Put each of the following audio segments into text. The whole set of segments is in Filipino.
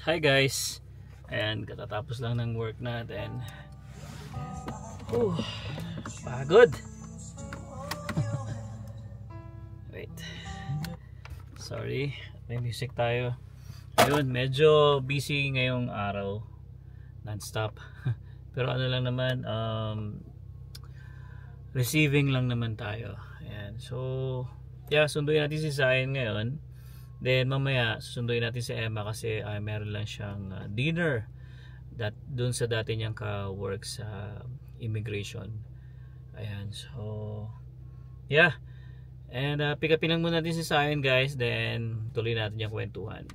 Hi guys, ayan, katatapos lang ng work natin. Pagod. Wait, sorry, may music tayo. Ayun, medyo busy ngayong araw, non-stop. Pero ano lang naman, receiving lang naman tayo. Ayan, so yeah, sunduin natin si Zion ngayon. Then mamaya susunduin natin si Emma kasi meron lang siyang dinner dun sa dati niyang ka-work sa immigration. Ayan, so yeah. And pick upin lang muna natin si Zion guys, then tuloy natin yung kwentuhan.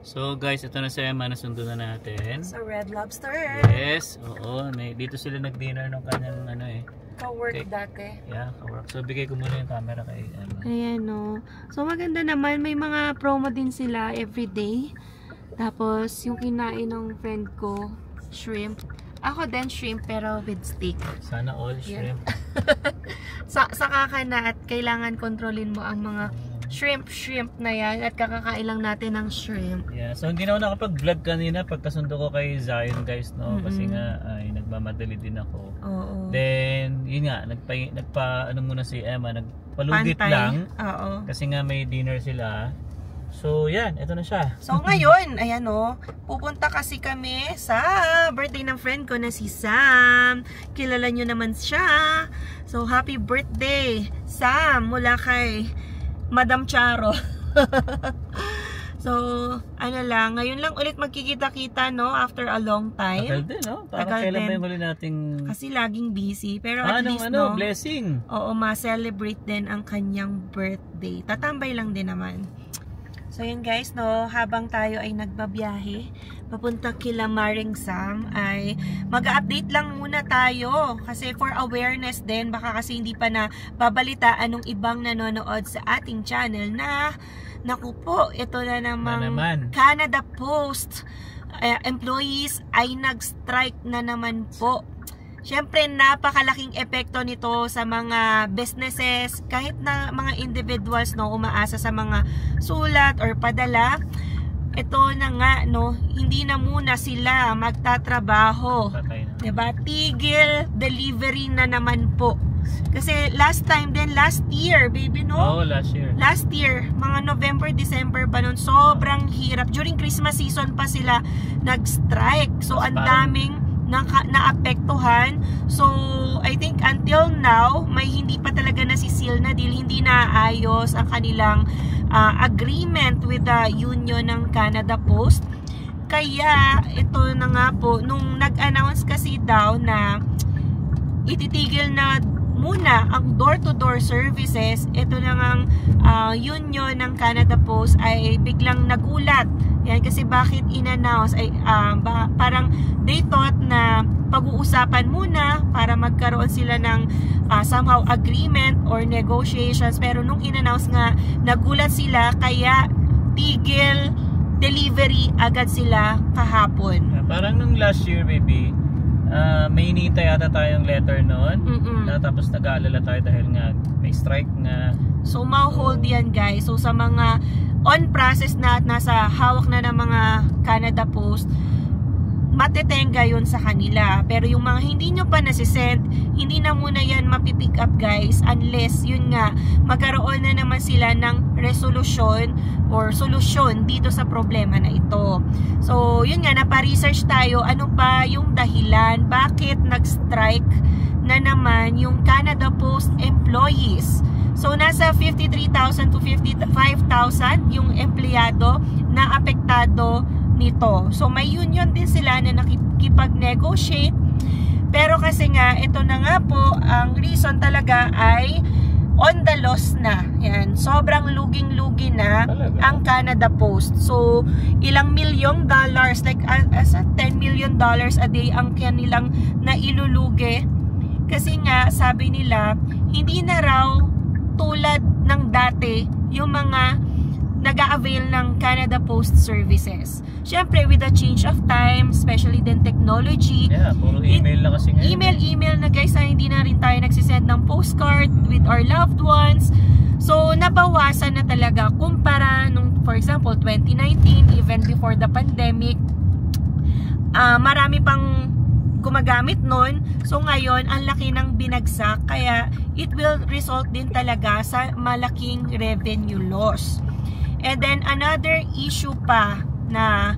So guys, ito na si Emma, nasundo na natin. Sa Red Lobster. Yes, oo. Dito sila nag-dinner ng kanyang Ka-work dati. Yeah, ka-work. So bigay ko muna yung camera kay Emma. Ayan o. So maganda naman, may mga promo din sila everyday. Tapos yung kinain ng friend ko, shrimp. Ako din shrimp pero with steak. Sana all shrimp. Sa kakana at kailangan kontrolin mo ang mga shrimp na yan at kakakain lang natin ng shrimp. Yeah, so hindi na ako nakapag-vlog kanina pagkasundo ko kay Zion guys, no? Kasi nga ay nagmamadali din ako. Oo. Then yun nga, ano muna si Emma, nagpalugit lang. Oo. Kasi nga may dinner sila. So yan, ito na siya. So ngayon, ayan o, pupunta kasi kami sa birthday ng friend ko na si Sam. Kilala nyo naman siya. So happy birthday Sam mula kay Madam Charo. So, ano lang, ngayon lang ulit magkikita-kita, no? After a long time. Tagal din, no? Parang kailan ba yung huli nating... Kasi laging busy. Pero at least, no? Blessing. Oo, ma-celebrate din ang kanyang birthday. Tatambay lang din naman. So, yun guys, no? Habang tayo ay nagbabiyahe, papunta kila Maring Sam, ay mag-update lang muna tayo. Kasi for awareness din, baka kasi hindi pa na babalitaan ng ibang nanonood sa ating channel na, naku po, ito na naman. Canada Post employees ay nag-strike na naman po. Siyempre, napakalaking epekto nito sa mga businesses, kahit na mga individuals, no, umaasa sa mga sulat or padala. Ito na nga, no, hindi na muna sila magtatrabaho. Diba? Tigil delivery na naman po. Kasi last time din, last year, baby, no? Oh, last year. Last year, mga November, December pa nun, sobrang hirap. During Christmas season pa sila nag-strike. So, ang daming naapektuhan. So, I think until now, may hindi pa talaga nasisil na deal, hindi naayos ang kanilang agreement with the union ng Canada Post. Kaya, ito na nga po, nung nag-announce kasi daw na ititigil na muna ang door-to-door services, ito na ngang union ng Canada Post ay biglang nagulat. Yan, kasi bakit in-announce ay parang they thought na pag-uusapan muna para magkaroon sila ng somehow agreement or negotiations, pero nung in-announce nga nagulat sila, kaya tigil delivery agad sila kahapon. Parang nung last year, baby, may hinihintay yata tayong letter noon. Tapos nag-aalala tayo dahil nga may strike nga. So ma-hold yan guys. So sa mga on process na at nasa hawak na ng mga Canada Post, matetenga yun sa kanila. Pero yung mga hindi nyo pa nasisend, hindi na muna yan mapipick up guys, unless yun nga, magkaroon na naman sila ng resolution or solusyon dito sa problema na ito. So yun nga, napa-research tayo, ano pa yung dahilan, bakit nag-strike na naman yung Canada Post employees. So nasa 53,000 to 55,000 yung empleyado na apektado nito. So may union din sila na nakikipag-negotiate. Pero kasi nga, ito na nga po, ang reason talaga ay on the loss na. Yan, sobrang luging-lugi na ang Canada Post. So, ilang milyong dollars, like as a $10 million a day ang kanilang nailulugi. Kasi nga, sabi nila, hindi na raw tulad ng dati yung mga nag-a-avail ng Canada Post services. Siyempre, with the change of time, especially din technology. Yeah, puro email na kasi ngayon. Email na guys, hindi na rin tayo nagsisend ng postcard with our loved ones. So, nabawasan na talaga kumpara nung, for example, 2019, even before the pandemic, marami pang gumagamit nun. So, ngayon, ang laki ng binagsak. Kaya, it will result din talaga sa malaking revenue loss. And then another issue pa na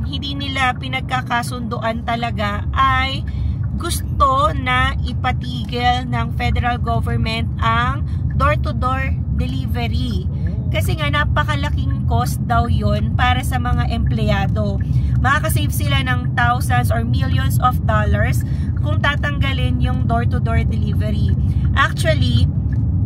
hindi nila pinagkakasunduan talaga ay gusto na ipatigil ng federal government ang door-to-door delivery. Kasi nga napakalaking cost daw yun para sa mga empleyado. Makakasave sila ng thousands or millions of dollars kung tatanggalin yung door-to-door delivery. Actually,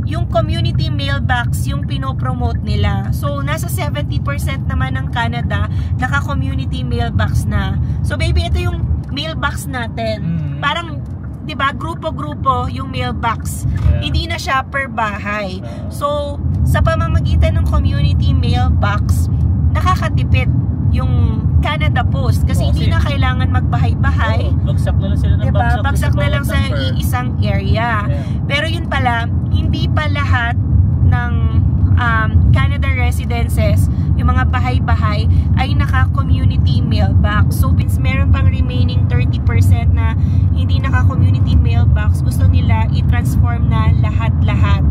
yung community mailbox yung pinopromote nila. So, nasa 70% naman ng Canada naka-community mailbox na. So, baby, ito yung mailbox natin. Parang, di ba, grupo-grupo yung mailbox. Hindi na siya per bahay. So, sa pamamagitan ng community mailbox, nakakatipid yung Canada Post. Kasi hindi na kailangan magbahay-bahay. Bagsak na lang sila ng diba? Bagsak na lang sa iisang area. Pero yun pala, hindi pa lahat ng Canada residences, yung mga bahay-bahay, ay naka-community mailbox. So, since meron pang remaining 30% na hindi naka-community mailbox, gusto nila i-transform na lahat-lahat.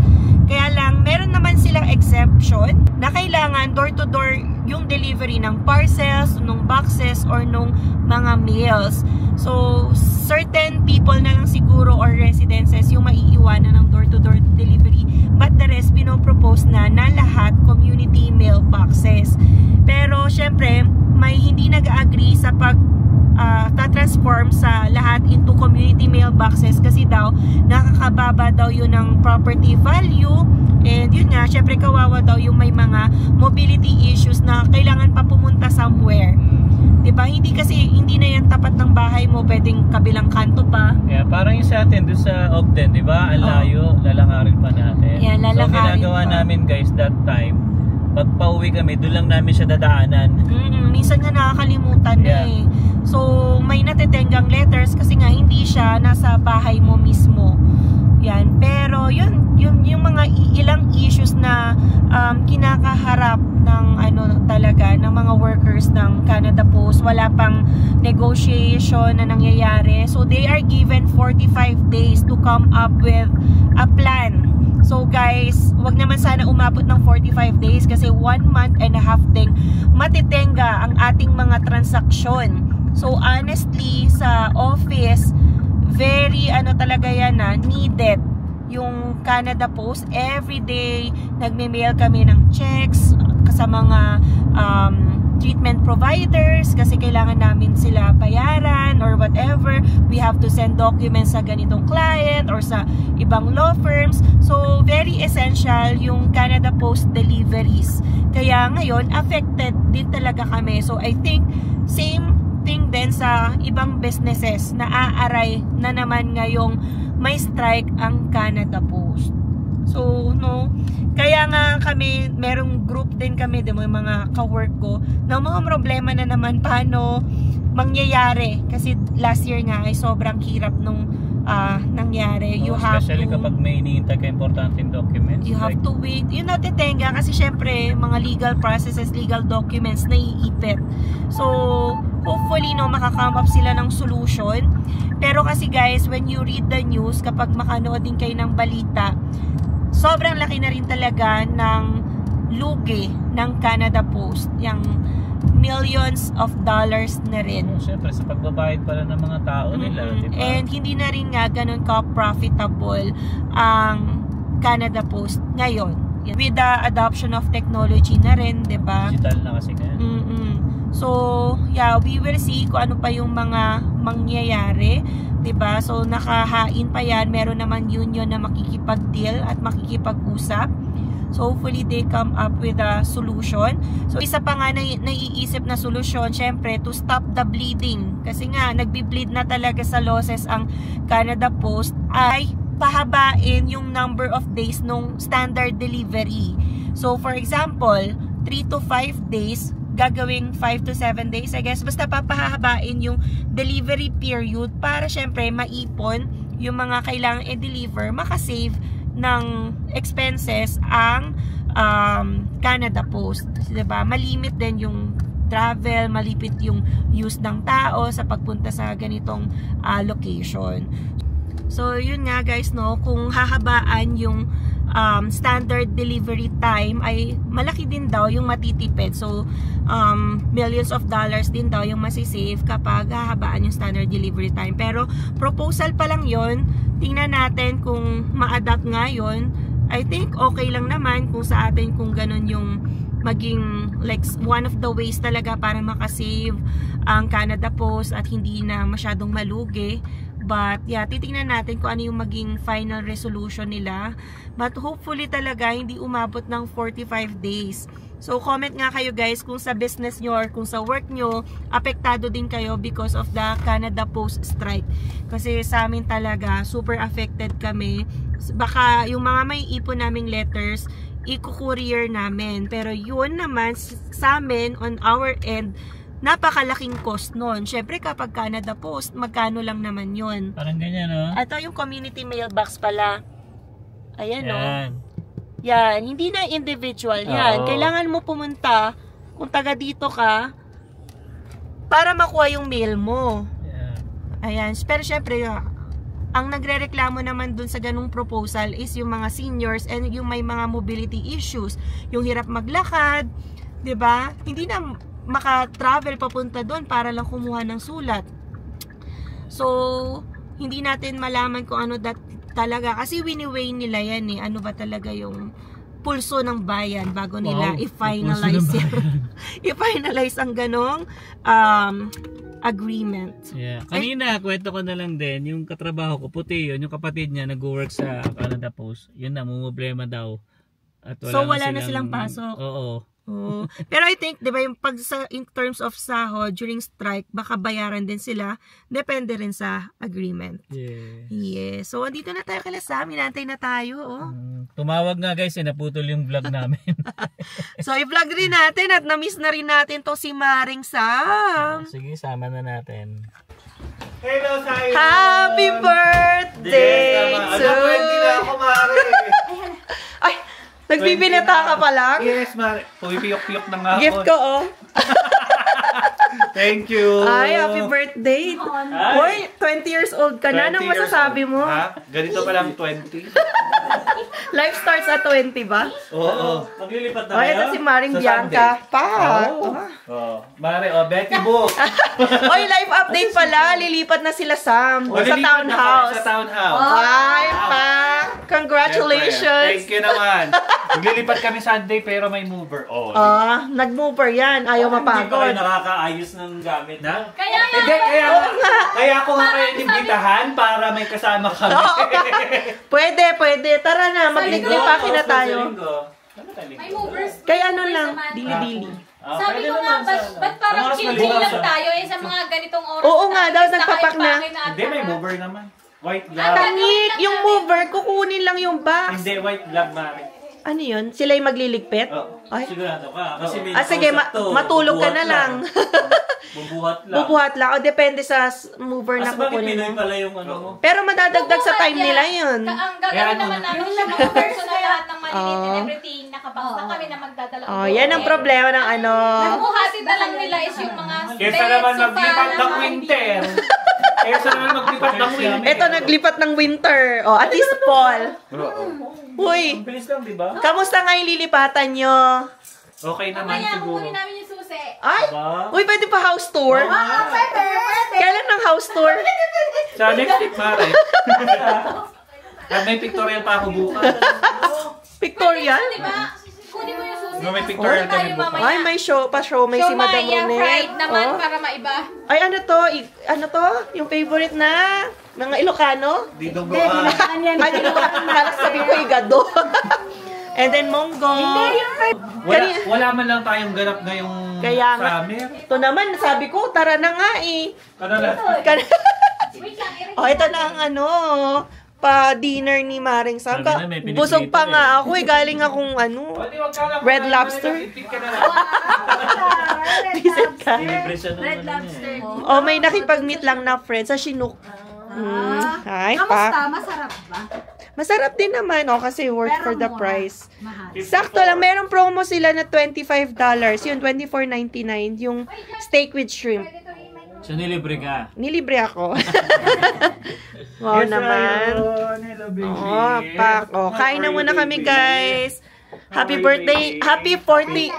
Kaya lang, meron naman silang exemption na kailangan door-to-door yung delivery ng parcels, nung boxes, or nung mga mails. So, certain people na lang siguro or residences yung maiiwanan ng door-to-door delivery. But the rest, pinopropose na lahat community mailboxes. Pero, syempre, may hindi nag-agree sa ta-transform sa lahat into community mailboxes kasi daw, nakakababa daw yun ng property value. And yun nga, syempre kawawa daw yung may mga mobility issues na kailangan pa pumunta somewhere. Diba? Hindi na yan tapat ng bahay mo, pwedeng kabilang kanto pa. Yeah, parang yung sa atin doon sa Ogden, diba? Ang layo, lalakarin pa natin. Yeah, lalakarin so, ginagawa namin guys that time, pag pauwi kami, doon lang namin siya dadaanan. Minsan nga nakakalimutan eh. So, may natitenggang letters kasi nga hindi siya nasa bahay mo mismo. Yan. Pero, yung mga ilang issues na kinakaharap ng ng mga workers ng Canada Post, wala pang negotiation na nangyayari. So, they are given 45 days to come up with a plan. So guys, wag naman sana umabot ng 45 days kasi 1 month and a half ding matitenga ang ating mga transaksyon. So honestly, sa office, very talaga yan needed yung Canada Post. Every day, nagme-mail kami ng checks sa mga treatment providers kasi kailangan namin sila bayaran or whatever. We have to send documents sa ganitong client or sa ibang law firms. So, very essential yung Canada Post deliveries. Kaya ngayon, affected din talaga kami. So, I think, same thing din sa ibang businesses na aaray na naman ngayong may strike ang Canada Post. So, kaya nga kami, merong group din kami, mga ka-work ko, na mga problema na naman paano mangyayari. Kasi last year nga ay sobrang hirap nung nangyari. Especially kapag may iniintay ka importanteng documents. You have to wait. Yun natitenga kasi syempre, mga legal processes, legal documents, naiipit. So, hopefully, makaka-come up sila ng solution. Pero kasi guys, when you read the news, kapag makanood din kayo ng balita, sobrang laki na rin talaga ng lugi ng Canada Post. Yung millions of dollars na rin. Siyempre, sa pagbabayad pala ng mga tao nila. Diba? And hindi na rin nga ganun ka-profitable ang Canada Post ngayon. With the adoption of technology na rin, diba? Digital na kasi ngayon. So, yeah, we will see kung ano pa yung mga mangyayari. 'Di ba? So, nakahain pa yan. Meron naman union na makikipag-deal at makikipag-usap. So, hopefully, they come up with a solution. So, isa pa nga na naiisip na solusyon, syempre, to stop the bleeding. Kasi nga, nagbi-bleed na talaga sa losses ang Canada Post, ay pahabain yung number of days nung standard delivery. So, for example, 3 to 5 days, gagawing 5 to 7 days, I guess. Basta papahabain yung delivery period para syempre maipon yung mga kailangan i-deliver, makasave ng expenses ang Canada Post. Diba? Malimit din yung travel, malipit yung use ng tao sa pagpunta sa ganitong location. So, yun nga guys, no, kung hahabaan yung standard delivery time, ay malaki din daw yung matitipid. So, millions of dollars din daw yung masisave kapag hahabaan yung standard delivery time. Pero, proposal pa lang yun. Tingnan natin kung ma-adapt nga yun. I think okay lang naman kung sa atin kung ganun yung maging like one of the ways talaga para makasave ang Canada Post at hindi na masyadong malugi. But yeah, titingnan natin kung ano yung maging final resolution nila. But hopefully talaga hindi umabot ng 45 days. So comment nga kayo guys kung sa business nyo or kung sa work nyo, apektado din kayo because of the Canada Post strike. Kasi sa amin talaga, super affected kami. Baka yung mga may ipon naming letters, i-courier namin. Pero yun naman sa amin, on our end, napakalaking cost nun. Syempre kapag Canada Post, magkano lang naman yun. Parang ganyan, no? Ito yung community mailbox pala. Ayan, no? Yan. Hindi na individual yan. Kailangan mo pumunta, kung taga dito ka, para makuha yung mail mo. Ayan. Pero syempre, ang nagre-reklamo naman dun sa ganung proposal is yung mga seniors and yung may mga mobility issues. Yung hirap maglakad, 'di ba? Hindi na maka-travel papunta doon para lang kumuha ng sulat. So, hindi natin malaman kung ano talaga. Kasi wini-weigh nila yan eh. Ano ba talaga yung pulso ng bayan bago nila i-finalize yan. I-finalize ang ganong agreement. Yeah. Kanina, kwento ko na lang din, yung katrabaho ko, puti yun, yung kapatid niya nag-work sa Canada Post. Yun na, problema daw. At wala na silang pasok. Oo. Oh. Pero I think, di ba, yung in terms of sahod during strike, baka bayaran din sila. Depende rin sa agreement. Yeah. So, andito na tayo kala Sam. Inantay na tayo. Oh. Tumawag nga guys, naputol yung vlog namin. So, i-vlog rin natin at na-miss na rin natin to si Maring Sam. Sige, sama na natin. Hello, Sayo! Happy birthday to... Ay! Nagbibinata ka pa lang? Yes, Mare. Pumipiyok-piyok na nga ako. Gift ko, oh. Thank you. Ay, happy birthday. Uy, 20 years old ka na. Anong masasabi mo? Ha? Ganito pa lang 20. Life starts at 20 ba? Oo. Maglilipat na Oh, ito si Maring Bianca. Mare, Betty Book. Oy, live update pala. Lilipat na sila Sam. Sa townhouse. Sa townhouse. Ay, pa. Congratulations. Thank you naman. Maglilipat kami Sunday pero may mover. Nag-mover yan. Ayaw mapagod. Hindi pa kayo nakakaayos ng gamit na? Kaya ako nga kayo inimbitahan para may kasama kami. Pwede. Tara na, magliglipakin na tayo. May movers. Kaya ano lang, dili-dili. Sabi ko nga, ba't parang chill-chill lang tayo sa mga ganitong oras? Oo nga, daw nagpapak na. Hindi, may mover naman. White glove. Tangik, yung mover, kukunin lang yung box. Hindi, white glove, Mare. Ano yun? Sila yung magliligpit? Ay. Sigurado ka. Kasi may sige, matulog ka na lang. Bubuhat lang. Bubuhat lang. O depende sa mover na kukunin mo. Pala yung ano mo. Pero madadagdag sa time nila yun. Ang gagawin naman namin yung mga personal lahat ng maliliit and everything. Nakabox na kami na magdadala. Yan ang problema ng ano. Nabuhatin na lang nila is yung mga kesa naman maglipat ng winter. Kesa naman maglipat ng winter. Ito, naglipat ng winter. At least fall. Uy, bilis lang, di ba? kamusta nga yung lilipatan nyo? Okay naman siguro. kukunin namin yung susi. Ay! Uy, pwede pa house tour? Pwede. Kailan ng house tour? Sa next week, Mare. At may pictorial pa ako bukas. Pictorial? Di ba? Kunin mo yung susi. May pictorial kami bukas. Ay, may show may si Madam Ronet. fried naman para maiba. Ay, ano to? Yung favorite na mga Ilocano? Didong Ay, halos sabi ko igado. And then Monggo. Wala man lang tayong ganap ngayong Kaya nga. summer. Ito naman, sabi ko, tara na nga eh. Ito na ang pa-dinner ni Maring Sam. Sabi na, may pinipili Busog pa eh. nga ako eh. Galing akong Red Lobster. Red Lobster. Oh, may nakipag-meet lang na friend sa Chinook. Ay, Kamusta? Masarap ba? Masarap din naman, kasi worth Pero for the mura. price. Mahal. Sakto lang, merong promo sila na $25. Yun, $24.99. Yung steak with shrimp. So, nilibre ka. Nilibre ako. Wow naman. Oh, pak. Oh, kain na muna kami, guys. Happy birthday. Happy 40th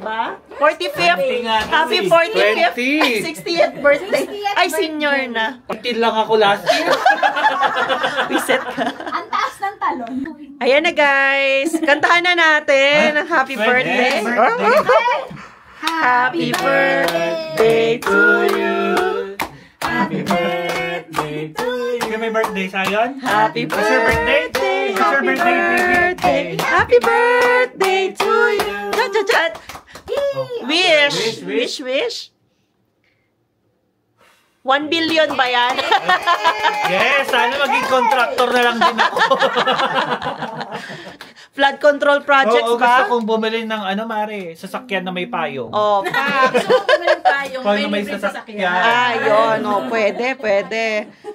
ba? 45th. Happy 45th. 60th birthday. Ay, senior na. Pagtin lang ako last year. Reset ka. Ang taas ng talon. Ayan na, guys. Kantahan na natin. Happy birthday. Happy birthday to you. Happy birthday to you. May birthday sayon? Happy It's your birthday? birthday. It's your Happy birthday, baby. birthday. Happy birthday to you. Chat, chat, chat. Wish. 1 billion ba yan? Yes, sana maging contractor na lang din ako. Flood control projects Oo, ba? gusto kong bumili ng Mare, sasakyan na may payong. Oh, pak. Paano may sasakyan? Yun. Oh, pwede.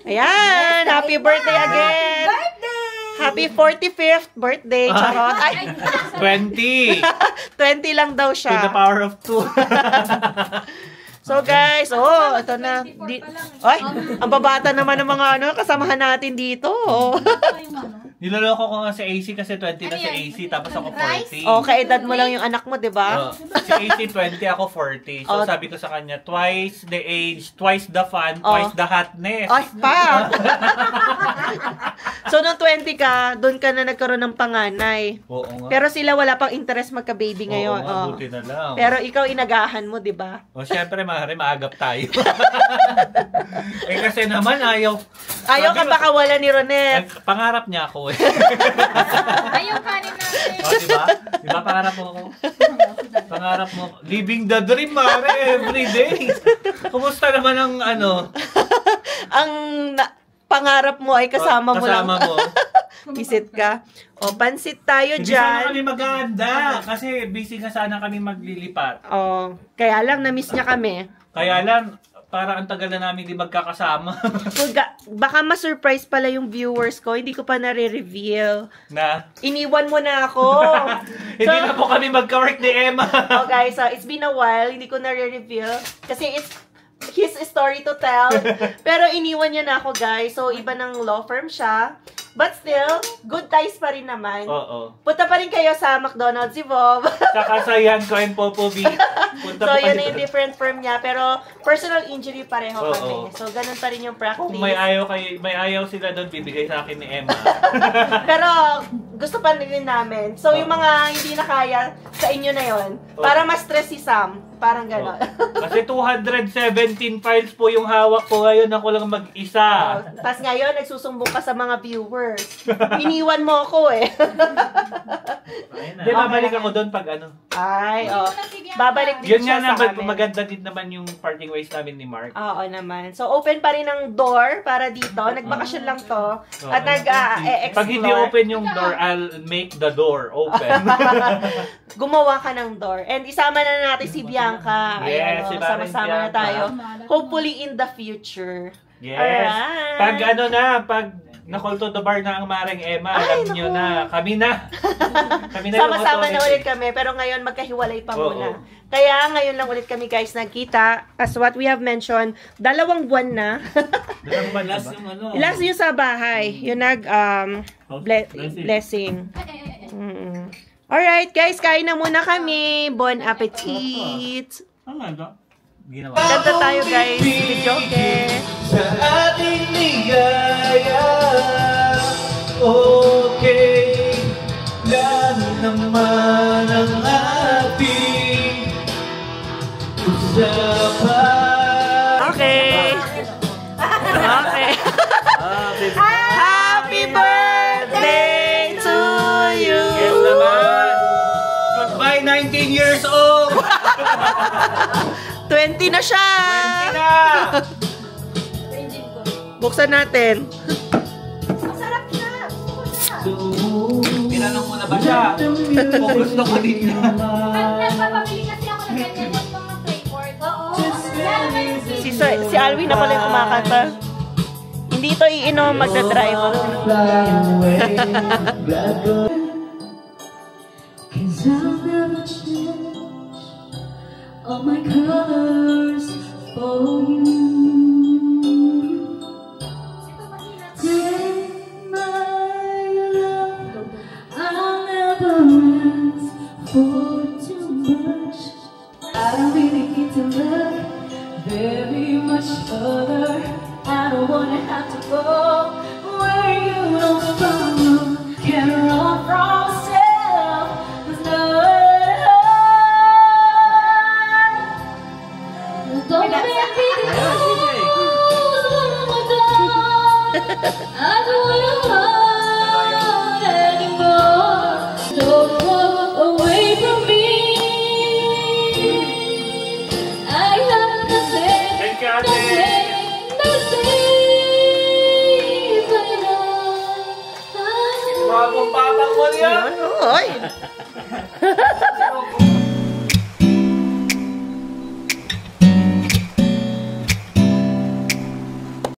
Ayan. Happy birthday again. Happy 45th birthday. Charot. Ay, 20. 20 lang daw To the siya. power of 2. So guys, ito na. Ay, ang babata naman ng mga kasamahan natin dito. Niloloko ko nga si AC kasi 20 na si AC, tapos ako 40. Oh, kaedad mo lang yung anak mo, 'di ba? Si AC 20, ako 40. So sabi ko sa kanya, twice the age, twice the fun, twice the hotness. Ay, pa. So nung 20 ka, doon ka na nagkaroon ng panganay. Oo nga. Pero sila wala pang interest magka-baby ngayon. Oo nga, buti na lang. Pero ikaw inagahan mo, 'di ba? O syempre, maagap tayo. Kasi naman ayaw. Ayaw ka baka wala ni Ronet. Pangarap niya ako eh. Ayaw kanin natin. Diba? Diba pangarap mo ako? Pangarap mo. Living the dream, Mare, every day. Kumusta naman ang Ang pangarap mo ay kasama mo lang. Kasama mo. Visit ka. O, pansit tayo Hindi sana dyan. kami maghahanda. Kasi busy nga sana kami maglilipat. O, kaya lang, na-miss niya kami. Kaya lang, para ang tagal na namin di magkakasama. Baka ma-surprise pala yung viewers ko. Hindi ko pa nare-reveal. Na? Iniwan mo na ako. Hindi na po kami magka-work ni Emma. Guys, it's been a while. Hindi ko nare-reveal. Kasi it's his story to tell. Pero iniwan niya na ako, guys. So, iba ng law firm siya. But still, good ties pa rin naman. Oo. Punta pa rin kayo sa McDonald's, si Bob. Sa Kasayan ko and Popovi. Punta So, po yun kayo. yung different firm niya. Pero, personal injury pareho Oo. kami. So, ganun pa rin yung practice. Kung may ayaw sila doon, bibigay sa akin ni Emma. Pero, gusto pa rin namin. So, yung mga hindi na kaya, sa inyo na yon. Para ma-stress si Sam. Parang gano'n. Kasi 217 files po yung hawak ko ngayon. Ako lang mag-isa. Tapos ngayon, nagsusumbong ka sa mga viewers. Iniwan mo ako eh. Hindi, babalik ako doon pag Ay, babalik din Yun siya nga sa naman, amin. maganda din naman yung parting ways namin ni Mark. Oo naman. So, open pa rin ang door para dito. Nagbakasyon lang to. At nag-explore. Pag hindi open yung door, I'll make the door open. Gumawa ka ng door. And isama na natin si Bianca. Yes, si Bianca. Sama-sama na tayo. Hopefully in the future. Yes. Alright. Pag na-call to the bar na ang Maring Emma, Ay, alam nyo naku. na. Kami na. Kami na yung Sama-sama na authority. ulit kami. Pero ngayon, magkahiwalay pa Oo. muna. Kaya ngayon lang ulit kami guys nagkita. As what we have mentioned, 2 buwan na. Dalawang ba last yung Last yung sa bahay. Yung blessing. Alright guys, kain na muna kami. Bon appetit. Ginawa. Kanta tayo guys. Videoke. Sa ating ligaya, okay lang naman ang 19 years old! 20 na siya! 20 na! Buksan natin. Masarap na. Tinanong mo na ba siya? Kung gusto ko din niya. Nagpapabili kasi ako ng ganyan yung mga flavor. Oo. Si Alvin na pala yung kumakanta. Hindi ito iinom, magdadrive. Cause I'll never change all my colors for you. Take my love, I'll never ask for too much. I don't really need to look very much further. I don't wanna have to go where you don't follow. Can't run from myself. There's no don't make me I don't wanna hide anymore. Don't walk away from me. I have nothing, Thank you, Ate. nothing but love. Bagong papang mo niya. Oy!